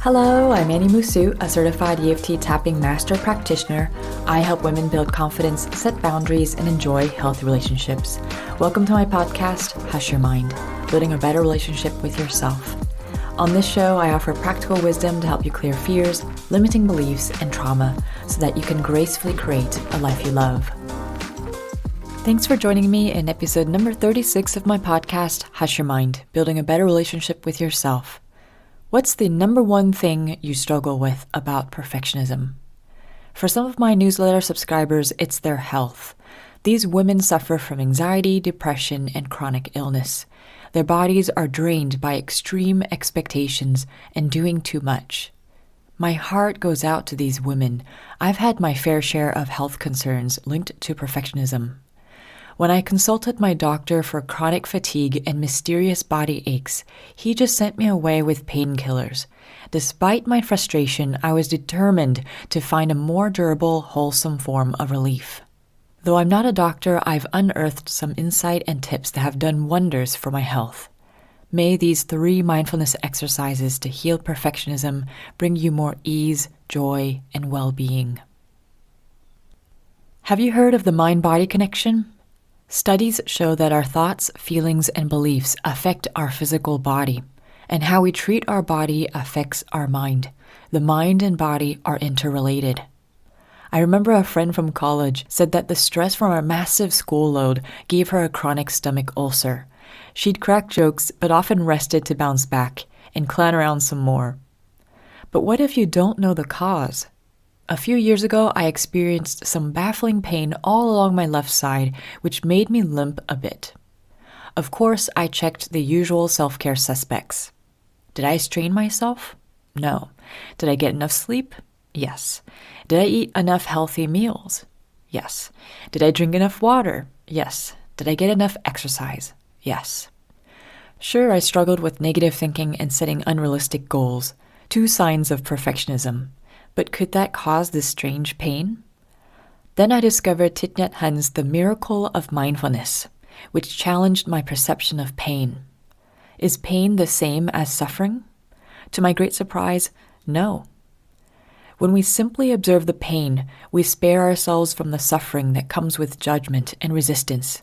Hello, I'm Annie Musu, a certified EFT tapping master practitioner. I help women build confidence, set boundaries, and enjoy healthy relationships. Welcome to my podcast, Hush Your Mind, building a better relationship with yourself. On this show, I offer practical wisdom to help you clear fears, limiting beliefs, and trauma so that you can gracefully create a life you love. Thanks for joining me in episode number 36 of my podcast, Hush Your Mind, building a better relationship with yourself. What's the number one thing you struggle with about perfectionism? For some of my newsletter subscribers, it's their health. These women suffer from anxiety, depression, and chronic illness. Their bodies are drained by extreme expectations and doing too much. My heart goes out to these women. I've had my fair share of health concerns linked to perfectionism. When I consulted my doctor for chronic fatigue and mysterious body aches, he just sent me away with painkillers. Despite my frustration, I was determined to find a more durable, wholesome form of relief. Though I'm not a doctor, I've unearthed some insight and tips that have done wonders for my health. May these 3 mindfulness exercises to heal perfectionism bring you more ease, joy, and well-being. Have you heard of the mind-body connection? Studies show that our thoughts, feelings, and beliefs affect our physical body, and how we treat our body affects our mind. The mind and body are interrelated. I remember a friend from college said that the stress from our massive school load gave her a chronic stomach ulcer. She'd crack jokes, but often rested to bounce back and clown around some more. But what if you don't know the cause? A few years ago, I experienced some baffling pain all along my left side, which made me limp a bit. Of course, I checked the usual self-care suspects. Did I strain myself? No. Did I get enough sleep? Yes. Did I eat enough healthy meals? Yes. Did I drink enough water? Yes. Did I get enough exercise? Yes. Sure, I struggled with negative thinking and setting unrealistic goals, 2 signs of perfectionism. But could that cause this strange pain? Then I discovered Thich Nhat Hanh's The Miracle of Mindfulness, which challenged my perception of pain. Is pain the same as suffering? To my great surprise, no. When we simply observe the pain, we spare ourselves from the suffering that comes with judgment and resistance.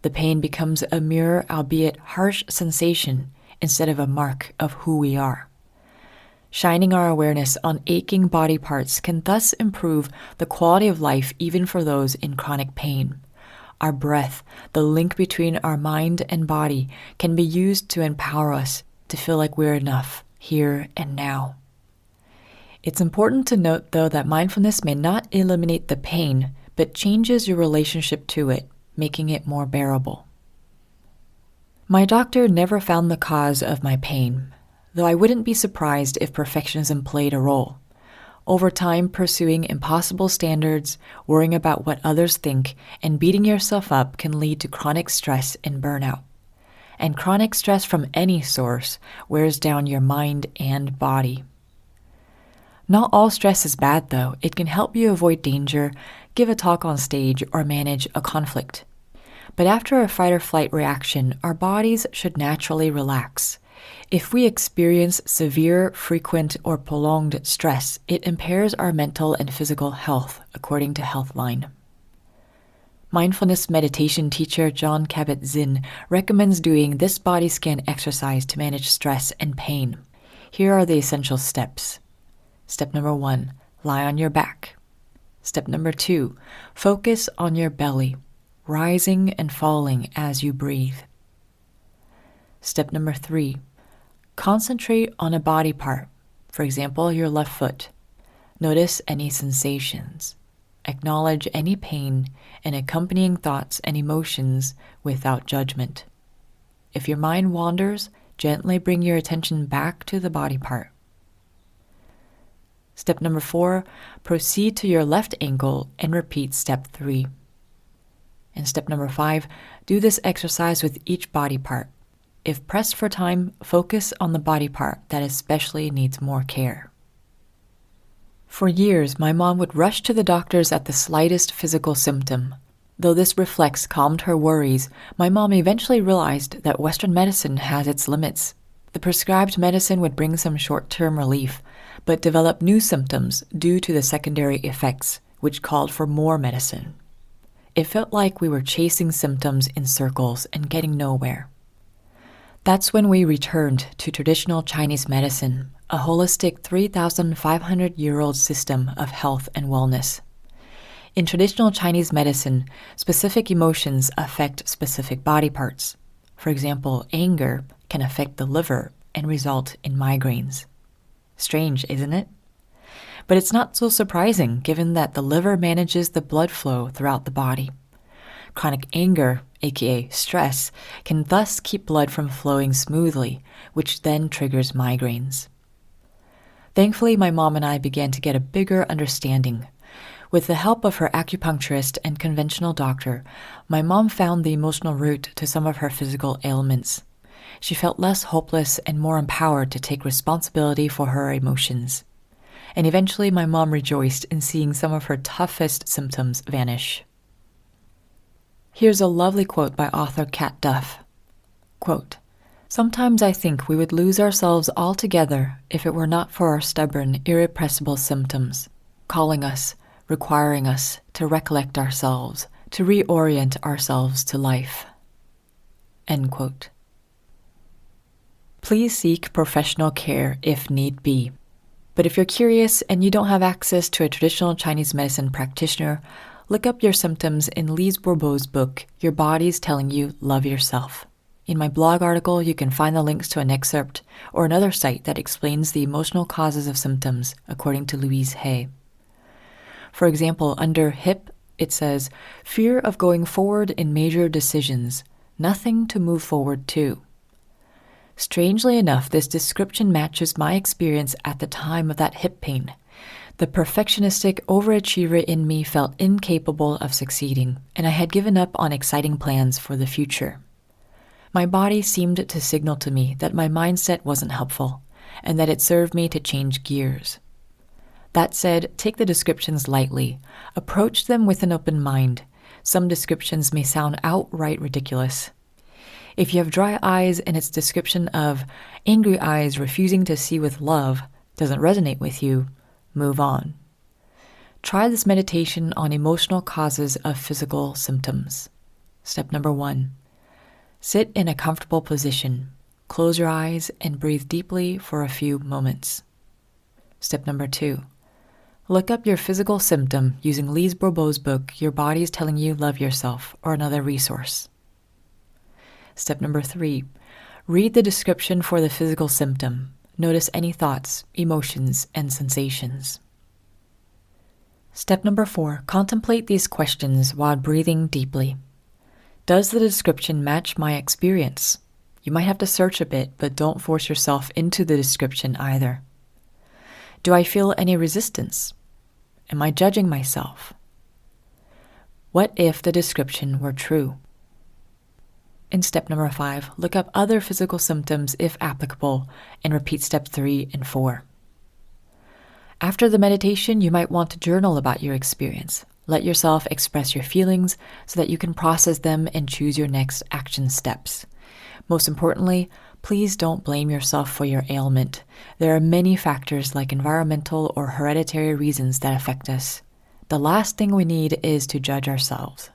The pain becomes a mere, albeit harsh, sensation instead of a mark of who we are. Shining our awareness on aching body parts can thus improve the quality of life even for those in chronic pain. Our breath, the link between our mind and body, can be used to empower us to feel like we're enough here and now. It's important to note, though, that mindfulness may not eliminate the pain, but changes your relationship to it, making it more bearable. My doctor never found the cause of my pain, though I wouldn't be surprised if perfectionism played a role. Over time, pursuing impossible standards, worrying about what others think, and beating yourself up can lead to chronic stress and burnout. And chronic stress from any source wears down your mind and body. Not all stress is bad, though. It can help you avoid danger, give a talk on stage, or manage a conflict. But after a fight or flight reaction, our bodies should naturally relax. If we experience severe, frequent, or prolonged stress, it impairs our mental and physical health, according to Healthline. Mindfulness meditation teacher Jon Kabat-Zinn recommends doing this body scan exercise to manage stress and pain. Here are the essential steps. Step number 1, lie on your back. Step number 2, focus on your belly, rising and falling as you breathe. Step number 3, concentrate on a body part, for example, your left foot. Notice any sensations. Acknowledge any pain and accompanying thoughts and emotions without judgment. If your mind wanders, gently bring your attention back to the body part. Step number 4, proceed to your left ankle and repeat step 3. And step number 5, do this exercise with each body part. If pressed for time, focus on the body part that especially needs more care. For years, my mom would rush to the doctors at the slightest physical symptom. Though this reflex calmed her worries, my mom eventually realized that Western medicine has its limits. The prescribed medicine would bring some short-term relief, but develop new symptoms due to the secondary effects, which called for more medicine. It felt like we were chasing symptoms in circles and getting nowhere. That's when we returned to traditional Chinese medicine, a holistic 3,500-year-old system of health and wellness. In traditional Chinese medicine, specific emotions affect specific body parts. For example, anger can affect the liver and result in migraines. Strange, isn't it? But it's not so surprising given that the liver manages the blood flow throughout the body. Chronic anger, aka stress, can thus keep blood from flowing smoothly, which then triggers migraines. Thankfully, my mom and I began to get a bigger understanding. With the help of her acupuncturist and conventional doctor, my mom found the emotional root to some of her physical ailments. She felt less hopeless and more empowered to take responsibility for her emotions. And eventually my mom rejoiced in seeing some of her toughest symptoms vanish. Here's a lovely quote by author Kat Duff. Quote, "Sometimes I think we would lose ourselves altogether if it were not for our stubborn, irrepressible symptoms, calling us, requiring us to recollect ourselves, to reorient ourselves to life." End quote. Please seek professional care if need be. But if you're curious and you don't have access to a traditional Chinese medicine practitioner, look up your symptoms in Lise Bourbeau's book, Your Body's Telling You Love Yourself. In my blog article, you can find the links to an excerpt or another site that explains the emotional causes of symptoms, according to Louise Hay. For example, under HIP, it says, fear of going forward in major decisions, nothing to move forward to. Strangely enough, this description matches my experience at the time of that hip pain. The perfectionistic overachiever in me felt incapable of succeeding, and I had given up on exciting plans for the future. My body seemed to signal to me that my mindset wasn't helpful, and that it served me to change gears. That said, take the descriptions lightly. Approach them with an open mind. Some descriptions may sound outright ridiculous. If you have dry eyes and its description of angry eyes refusing to see with love doesn't resonate with you, move on. Try this meditation on emotional causes of physical symptoms. Step number 1. Sit in a comfortable position. Close your eyes and breathe deeply for a few moments. Step number 2. Look up your physical symptom using Lise Bourbeau's book, Your Body's Telling You Love Yourself, or another resource. Step number 3. Read the description for the physical symptom. Notice any thoughts, emotions, and sensations. Step number 4. Contemplate these questions while breathing deeply. Does the description match my experience? You might have to search a bit, but don't force yourself into the description either. Do I feel any resistance? Am I judging myself? What if the description were true? In step number 5, look up other physical symptoms if applicable, and repeat step 3 and 4. After the meditation, you might want to journal about your experience. Let yourself express your feelings so that you can process them and choose your next action steps. Most importantly, please don't blame yourself for your ailment. There are many factors like environmental or hereditary reasons that affect us. The last thing we need is to judge ourselves.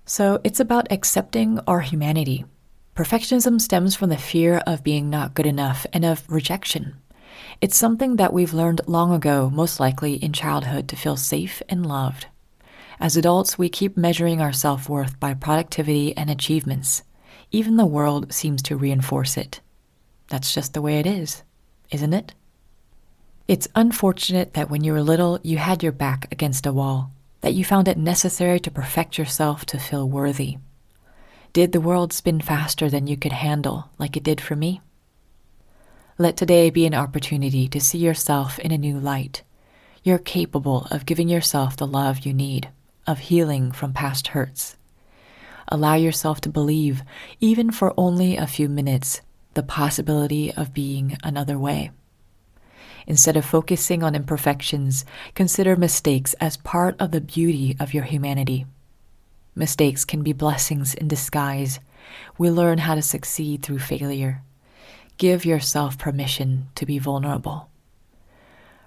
So it's about accepting our humanity. Perfectionism stems from the fear of being not good enough and of rejection. It's something that we've learned long ago, most likely in childhood, to feel safe and loved. As adults, we keep measuring our self-worth by productivity and achievements. Even the world seems to reinforce it. That's just the way it is, isn't it? It's unfortunate that when you were little, you had your back against a wall, that you found it necessary to perfect yourself to feel worthy. Did the world spin faster than you could handle, like it did for me? Let today be an opportunity to see yourself in a new light. You're capable of giving yourself the love you need, of healing from past hurts. Allow yourself to believe, even for only a few minutes, the possibility of being another way. Instead of focusing on imperfections, consider mistakes as part of the beauty of your humanity. Mistakes can be blessings in disguise, we learn how to succeed through failure. Give yourself permission to be vulnerable.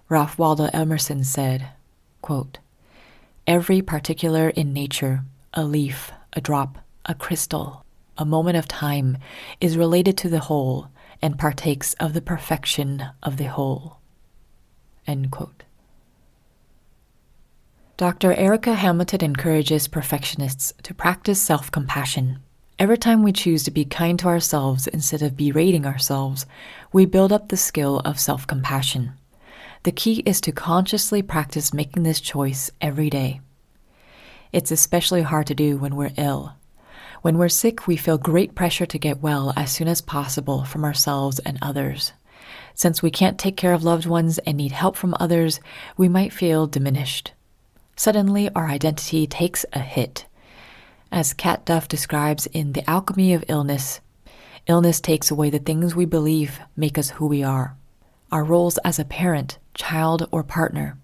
Ralph Waldo Emerson said, quote, "Every particular in nature, a leaf, a drop, a crystal, a moment of time, is related to the whole and partakes of the perfection of the whole." End quote. Dr. Erica Hamilton encourages perfectionists to practice self-compassion. Every time we choose to be kind to ourselves instead of berating ourselves, we build up the skill of self-compassion. The key is to consciously practice making this choice every day. It's especially hard to do when we're ill. When we're sick, we feel great pressure to get well as soon as possible from ourselves and others. Since we can't take care of loved ones and need help from others, we might feel diminished. Suddenly, our identity takes a hit. As Kat Duff describes in The Alchemy of Illness, illness takes away the things we believe make us who we are. Our roles as a parent, child, or partner,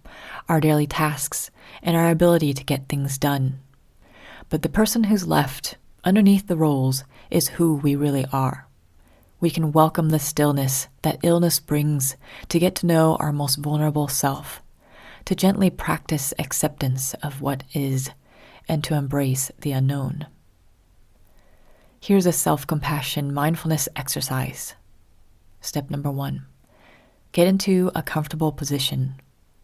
our daily tasks, and our ability to get things done. But the person who's left, underneath the roles, is who we really are. We can welcome the stillness that illness brings to get to know our most vulnerable self, to gently practice acceptance of what is, and to embrace the unknown. Here's a self-compassion mindfulness exercise. Step number 1. Get into a comfortable position.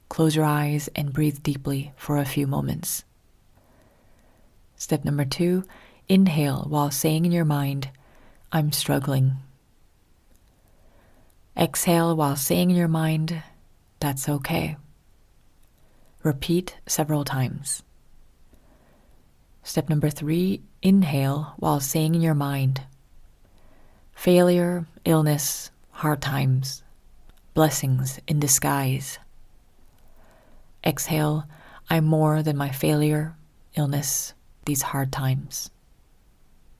Close your eyes and breathe deeply for a few moments. Step number 2. Inhale while saying in your mind, "I'm struggling." Exhale while saying in your mind, "That's okay." Repeat several times. Step number 3, inhale while saying in your mind, "Failure, illness, hard times, blessings in disguise." Exhale, "I'm more than my failure, illness, these hard times."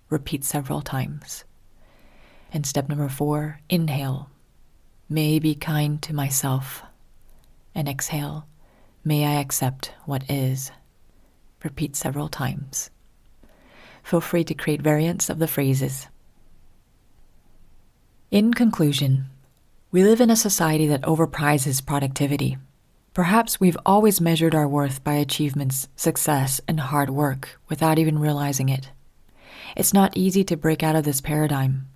Repeat several times. And step number 4, inhale, "May I be kind to myself." And exhale, "May I accept what is." Repeat several times. Feel free to create variants of the phrases. In conclusion, we live in a society that overprizes productivity. Perhaps we've always measured our worth by achievements, success, and hard work without even realizing it. It's not easy to break out of this paradigm.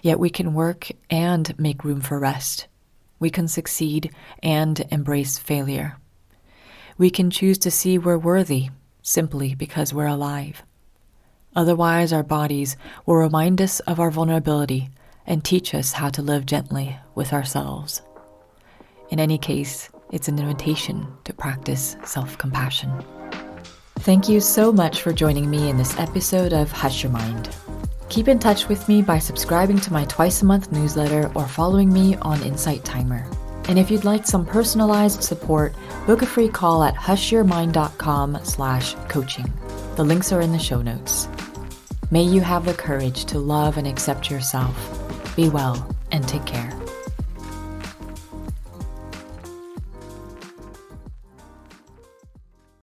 Yet we can work and make room for rest. We can succeed and embrace failure. We can choose to see we're worthy simply because we're alive. Otherwise, our bodies will remind us of our vulnerability and teach us how to live gently with ourselves. In any case, it's an invitation to practice self-compassion. Thank you so much for joining me in this episode of Hush Your Mind. Keep in touch with me by subscribing to my twice-a-month newsletter or following me on Insight Timer. And if you'd like some personalized support, book a free call at hushyourmind.com/coaching. The links are in the show notes. May you have the courage to love and accept yourself. Be well and take care.